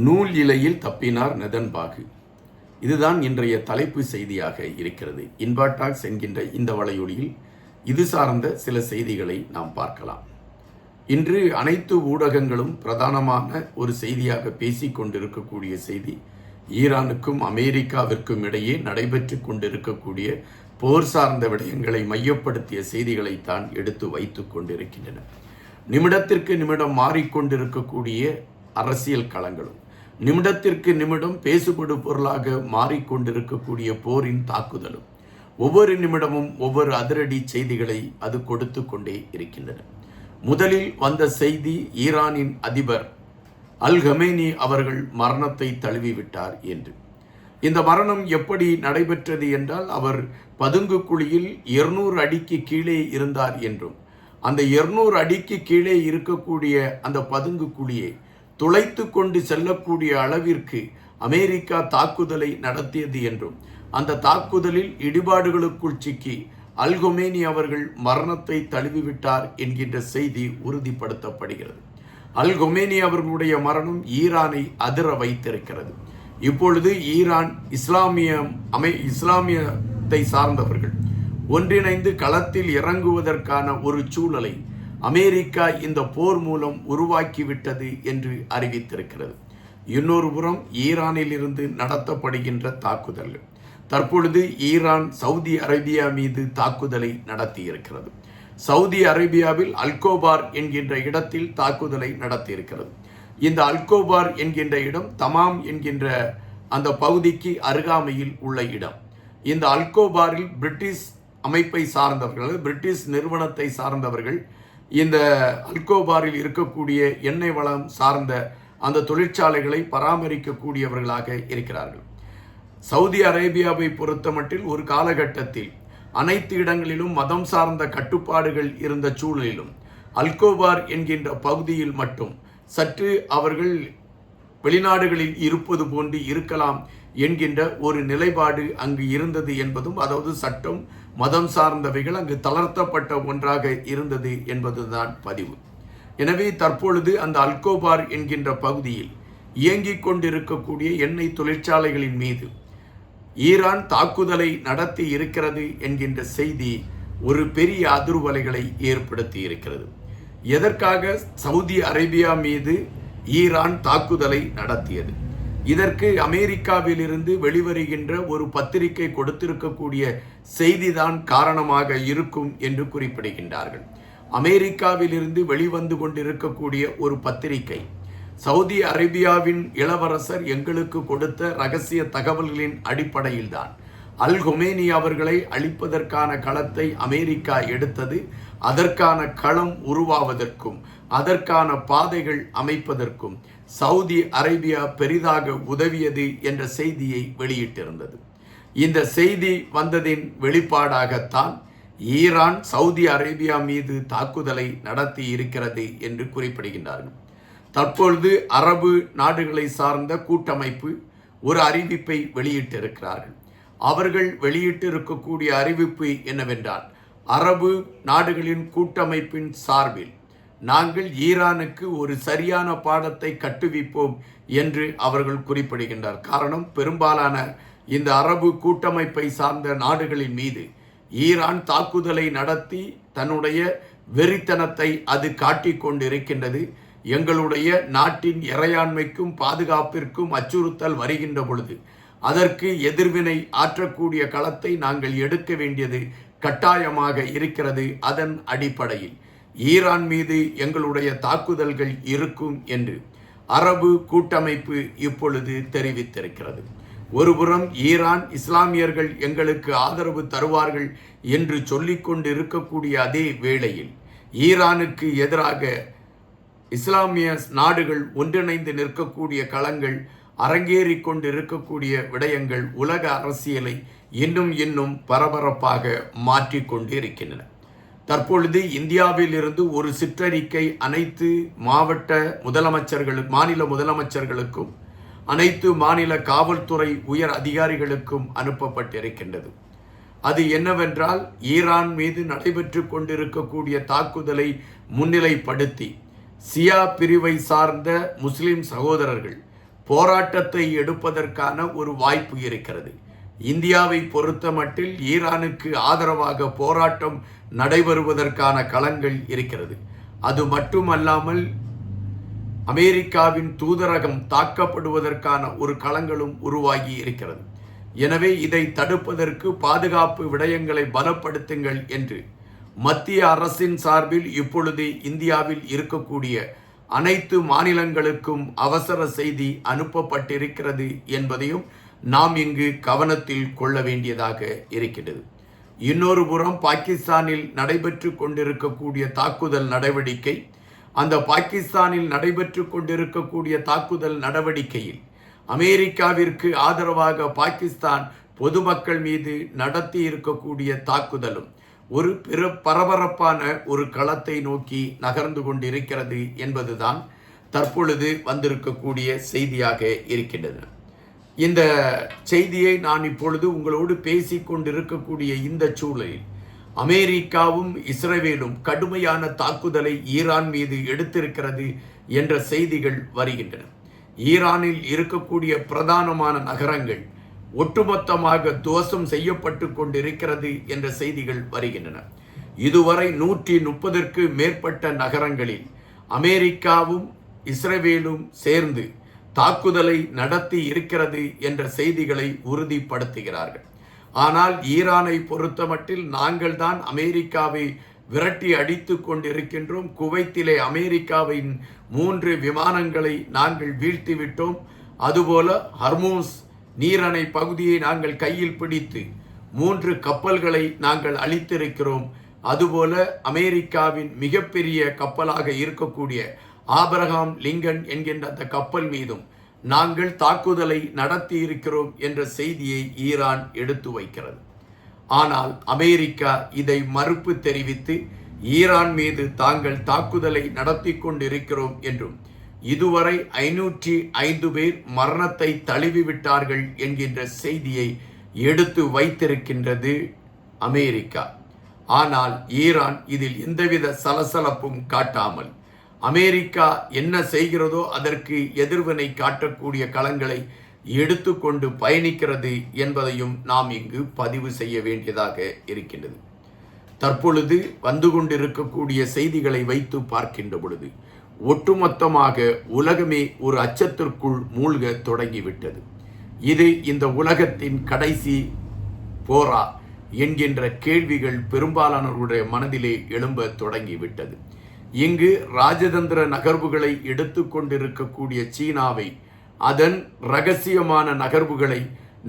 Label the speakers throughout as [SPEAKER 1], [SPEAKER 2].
[SPEAKER 1] நூல் இலையில் தப்பினார் நெதன்பாகு. இதுதான் இன்றைய தலைப்பு செய்தியாக இருக்கிறது. இன்பாடாக்ஸ் என்கின்ற இந்த வலையொலியில் இது சார்ந்த சில செய்திகளை நாம் பார்க்கலாம். இன்று அனைத்து ஊடகங்களும் பிரதானமான ஒரு செய்தியாக பேசிக் கொண்டிருக்கக்கூடிய செய்தி, ஈரானுக்கும் அமெரிக்காவிற்கும் இடையே நடைபெற்று கொண்டிருக்கக்கூடிய போர் சார்ந்த விடயங்களை மையப்படுத்திய செய்திகளைத்தான் எடுத்து வைத்துக் கொண்டிருக்கின்றன. நிமிடத்திற்கு நிமிடம் மாறிக்கொண்டிருக்கக்கூடிய அரசியல் களங்களும், நிமிடத்திற்கு நிமிடம் பேசுபடு பொருளாக மாறிக்கொண்டிருக்கக்கூடிய போரின் தாக்குதலும், ஒவ்வொரு நிமிடமும் ஒவ்வொரு அதிரடி செய்திகளை அது கொடுத்து கொண்டே இருக்கின்றன. முதலில் வந்த செய்தி, ஈரானின் அதிபர் அல் கமேனி அவர்கள் மரணத்தை தழுவிவிட்டார் என்று. இந்த மரணம் எப்படி நடைபெற்றது என்றால், அவர் பதுங்கு குழியில் 200 அடிக்கு கீழே இருந்தார் என்றும், அந்த 200 அடிக்கு கீழே இருக்கக்கூடிய அந்த பதுங்கு குழியை துளைத்து கொண்டு செல்லக்கூடிய அளவிற்கு அமெரிக்கா தாக்குதலை நடத்தியது என்றும், அந்த தாக்குதலில் இடிபாடுகளுக்குள் சிக்கி அல் கமேனி அவர்கள் மரணத்தை தழுவிவிட்டார் என்கின்ற செய்தி உறுதிப்படுத்தப்படுகிறது. அல் கமேனி அவர்களுடைய மரணம் ஈரானை அதிர வைத்திருக்கிறது. இப்பொழுது ஈரான் இஸ்லாமியத்தை சார்ந்தவர்கள் ஒன்றிணைந்து களத்தில் இறங்குவதற்கான ஒரு சூழலை அமெரிக்கா இந்த போர் மூலம் உருவாக்கிவிட்டது என்று அறிவித்திருக்கிறது. இன்னொரு புறம் ஈரானில் இருந்து நடத்தப்படுகின்ற தாக்குதல்கள், தற்பொழுது ஈரான் சவுதி அரேபியா மீது தாக்குதலை நடத்தியிருக்கிறது. சவுதி அரேபியாவில் அல்கோபார் என்கின்ற இடத்தில் தாக்குதலை நடத்தியிருக்கிறது. இந்த அல்கோபார் என்கின்ற இடம் தமாம் என்கின்ற அந்த பகுதிக்கு அருகாமையில் உள்ள இடம். இந்த அல்கோபாரில் பிரிட்டிஷ் அமைப்பை சார்ந்தவர்கள், பிரிட்டிஷ் நிறுவனத்தை சார்ந்தவர்கள் இந்த அல்கோபாரில் இருக்கக்கூடிய எண்ணெய் வளம் சார்ந்த அந்த தொழிற்சாலைகளை பராமரிக்கக்கூடியவர்களாக இருக்கிறார்கள். சவுதி அரேபியாவை பொறுத்தமட்டில் ஒரு காலகட்டத்தில் அனைத்து இடங்களிலும் மதம் சார்ந்த கட்டுப்பாடுகள் இருந்த சூழலிலும் அல்கோபார் என்கின்ற பகுதியில் மட்டும் சற்று அவர்கள் வெளிநாடுகளில் இருப்பது போன்று இருக்கலாம் என்கின்ற ஒரு நிலைப்பாடு அங்கு இருந்தது என்பதும், அதாவது சட்டம் மதம் சார்ந்தவைகள் அங்கு தளர்த்தப்பட்ட ஒன்றாக இருந்தது என்பதுதான் பதிவு. எனவே தற்பொழுது அந்த அல்கோபார் என்கின்ற பகுதியில் இயங்கிக் கொண்டிருக்கக்கூடிய எண்ணெய் தொழிற்சாலைகளின் மீது ஈரான் தாக்குதலை நடத்தி இருக்கிறது என்கின்ற செய்தி ஒரு பெரிய அதிர்வலைகளை ஏற்படுத்தி இருக்கிறது. எதற்காக சவுதி அரேபியா மீது ஈரான் தாக்குதலை நடத்தியது? இதற்கு அமெரிக்காவிலிருந்து வெளிவருகின்ற ஒரு பத்திரிகை கொடுத்திருக்கக்கூடிய செய்திதான் காரணமாக இருக்கும் என்று குறிப்பிடுகின்றார்கள். அமெரிக்காவிலிருந்து வெளிவந்து கொண்டிருக்கக்கூடிய ஒரு பத்திரிகை, சவுதி அரேபியாவின் இளவரசர் எங்களுக்கு கொடுத்த இரகசிய தகவல்களின் அடிப்படையில்தான் அல் கமேனி அவர்களை அழிப்பதற்கான களத்தை அமெரிக்கா எடுத்தது, அதற்கான களம் உருவாவதற்கும் அதற்கான பாதைகள் அமைப்பதற்கும் சவுதி அரேபியா பெரிதாக உதவியது என்ற செய்தியை வெளியிட்டிருந்தது. இந்த செய்தி வந்ததின் வெளிப்பாடாகத்தான் ஈரான் சவுதி அரேபியா மீது தாக்குதலை நடத்தி இருக்கிறது என்று குறிப்பிடுகின்றார்கள். தற்பொழுது அரபு நாடுகளை சார்ந்த கூட்டமைப்பு ஒரு அறிவிப்பை வெளியிட்டிருக்கிறார்கள். அவர்கள் வெளியிட்டிருக்கக்கூடிய அறிவிப்பு என்னவென்றால், அரபு நாடுகளின் கூட்டமைப்பின் சார்பில் நாங்கள் ஈரானுக்கு ஒரு சரியான பாடத்தை கட்டுவிப்போம் என்று அவர்கள் குறிப்பிடுகின்றார். காரணம், பெரும்பாலான இந்த அரபு கூட்டமைப்பை சார்ந்த நாடுகளின் மீது ஈரான் தாக்குதலை நடத்தி தன்னுடைய வெறித்தனத்தை அது காட்டிக் கொண்டிருக்கின்றது. எங்களுடைய நாட்டின் இறையாண்மைக்கும் பாதுகாப்பிற்கும் அச்சுறுத்தல் வருகின்ற பொழுது அதற்கு எதிர்வினை ஆற்றக்கூடிய களத்தை நாங்கள் எடுக்க வேண்டியது கட்டாயமாக இருக்கிறது. அதன் அடிப்படையில் ஈரான் மீது எங்களுடைய தாக்குதல்கள் இருக்கும் என்று அரபு கூட்டமைப்பு இப்பொழுது தெரிவித்திருக்கிறது. ஒருபுறம் ஈரான் இஸ்லாமியர்கள் எங்களுக்கு ஆதரவு தருவார்கள் என்று சொல்லிக்கொண்டு இருக்கக்கூடிய அதே வேளையில் ஈரானுக்கு எதிராக இஸ்லாமிய நாடுகள் ஒன்றிணைந்து நிற்கக்கூடிய களங்கள், அரங்கேறி கொண்டு இருக்கக்கூடிய விடயங்கள் உலக அரசியலை இன்னும் பரபரப்பாக மாற்றிக்கொண்டு இருக்கின்றன. தற்பொழுது இந்தியாவில் இருந்து ஒரு சிற்றறிக்கை அனைத்து மாநில முதலமைச்சர்களுக்கும் அனைத்து மாநில காவல்துறை உயர் அதிகாரிகளுக்கும் அனுப்பப்பட்டிருக்கின்றது. அது என்னவென்றால், ஈரான் மீது நடைபெற்று கொண்டிருக்கக்கூடிய தாக்குதலை முன்னிலைப்படுத்தி சியா பிரிவை சார்ந்த முஸ்லிம் சகோதரர்கள் போராட்டத்தை எடுப்பதற்கான ஒரு வாய்ப்பு இருக்கிறது. இந்தியாவை பொறுத்தமட்டில் ஈரானுக்கு ஆதரவாக போராட்டம் நடைபெறுவதற்கான களங்கள் இருக்கிறது. அது மட்டுமல்லாமல் அமெரிக்காவின் தூதரகம் தாக்கப்படுவதற்கான ஒரு களங்களும் உருவாகி இருக்கிறது. எனவே இதை தடுப்பதற்கு பாதுகாப்பு விடயங்களை பலப்படுத்துங்கள் என்று மத்திய அரசின் சார்பில் இப்பொழுது இந்தியாவில் இருக்கக்கூடிய அனைத்து மாநிலங்களுக்கும் அவசர செய்தி அனுப்பப்பட்டிருக்கிறது என்பதையும் நாம் இங்கு கவனத்தில் கொள்ள வேண்டியதாக இருக்கிறது. இன்னொரு புறம் பாகிஸ்தானில் நடைபெற்று கொண்டிருக்கக்கூடிய தாக்குதல் நடவடிக்கை, அந்த பாகிஸ்தானில் நடைபெற்று கொண்டிருக்கக்கூடிய தாக்குதல் நடவடிக்கையில் அமெரிக்காவிற்கு ஆதரவாக பாகிஸ்தான் பொதுமக்கள் மீது நடத்தி இருக்கக்கூடிய தாக்குதலும் ஒரு பரபரப்பான ஒரு களத்தை நோக்கி நகர்ந்து கொண்டிருக்கிறது என்பதுதான் தற்பொழுது வந்திருக்கக்கூடிய செய்தியாக இருக்கின்றது. இந்த செய்தியை நான் இப்பொழுது உங்களோடு பேசிக்கொண்டிருக்கக்கூடிய இந்த சூழலில் அமெரிக்காவும் இஸ்ரேலும் கடுமையான தாக்குதலை ஈரான் மீது எடுத்திருக்கிறது என்ற செய்திகள் வருகின்றன. ஈரானில் இருக்கக்கூடிய பிரதானமான நகரங்கள் ஒட்டுமொத்தமாக துவசம் செய்யப்பட்டு கொண்டிருக்கிறது என்ற செய்திகள் வருகின்றன. இதுவரை 130ற்கு மேற்பட்ட நகரங்களில் அமெரிக்காவும் இஸ்ரேலும் சேர்ந்து தாக்குதலை நடத்தி இருக்கிறது என்ற செய்திகளை உறுதிப்படுத்துகிறார்கள். ஆனால் ஈரானை பொறுத்தமட்டில் நாங்கள் தான் அமெரிக்காவை விரட்டி அடித்து கொண்டிருக்கின்றோம். குவைத்திலே அமெரிக்காவின் 3 விமானங்களை நாங்கள் வீழ்த்திவிட்டோம். அதுபோல ஹர்மூஸ் நீரணை பகுதியை நாங்கள் கையில் பிடித்து 3 கப்பல்களை நாங்கள் அழித்திருக்கிறோம். அதுபோல அமெரிக்காவின் மிகப்பெரிய கப்பலாக இருக்கக்கூடிய ஆபிரகாம் லிங்கன் என்கின்ற அந்த கப்பல் மீதும் நாங்கள் தாக்குதலை நடத்தி இருக்கிறோம் என்ற செய்தியை ஈரான் எடுத்து வைக்கிறது. ஆனால் அமெரிக்கா இதை மறுப்பு தெரிவித்து ஈரான் மீது தாங்கள் தாக்குதலை நடத்தி கொண்டிருக்கிறோம் என்றும் இதுவரை 505 பேர் மரணத்தை தழுவிவிட்டார்கள் என்கின்ற செய்தியை எடுத்து வைத்திருக்கின்றது அமெரிக்கா. ஆனால் ஈரான் இதில் எந்தவித சலசலப்பும் காட்டாமல் அமெரிக்கா என்ன செய்கிறதோ அதற்கு எதிர்வினை காட்டக்கூடிய களங்களை எடுத்துக்கொண்டு பயணிக்கிறது என்பதையும் நாம் இங்கு பதிவு செய்ய வேண்டியதாக இருக்கின்றது. தற்பொழுது வந்து கொண்டிருக்கக்கூடிய செய்திகளை வைத்து பார்க்கின்ற பொழுது ஒட்டுமொத்தமாக உலகமே ஒரு அச்சத்திற்குள் மூழ்க தொடங்கிவிட்டது. இது இந்த உலகத்தின் கடைசி போரா என்கின்ற கேள்விகள் பெரும்பாலானவருடைய மனதிலே எழும்ப தொடங்கிவிட்டது. இங்கு ராஜதந்திர நகர்வுகளை எடுத்துக்கொண்டிருக்கக்கூடிய சீனாவை, அதன் இரகசியமான நகர்வுகளை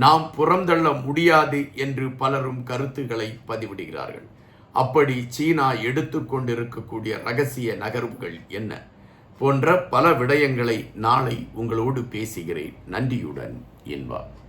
[SPEAKER 1] நாம் புறந்தள்ள முடியாது என்று பலரும் கருத்துக்களை பதிவிடுகிறார்கள். அப்படி சீனா எடுத்துக்கொண்டிருக்கக்கூடிய இரகசிய நகர்வுகள் என்ன போன்ற பல விடயங்களை நாளை உங்களோடு பேசுகிறேன். நன்றியுடன் இன்பா.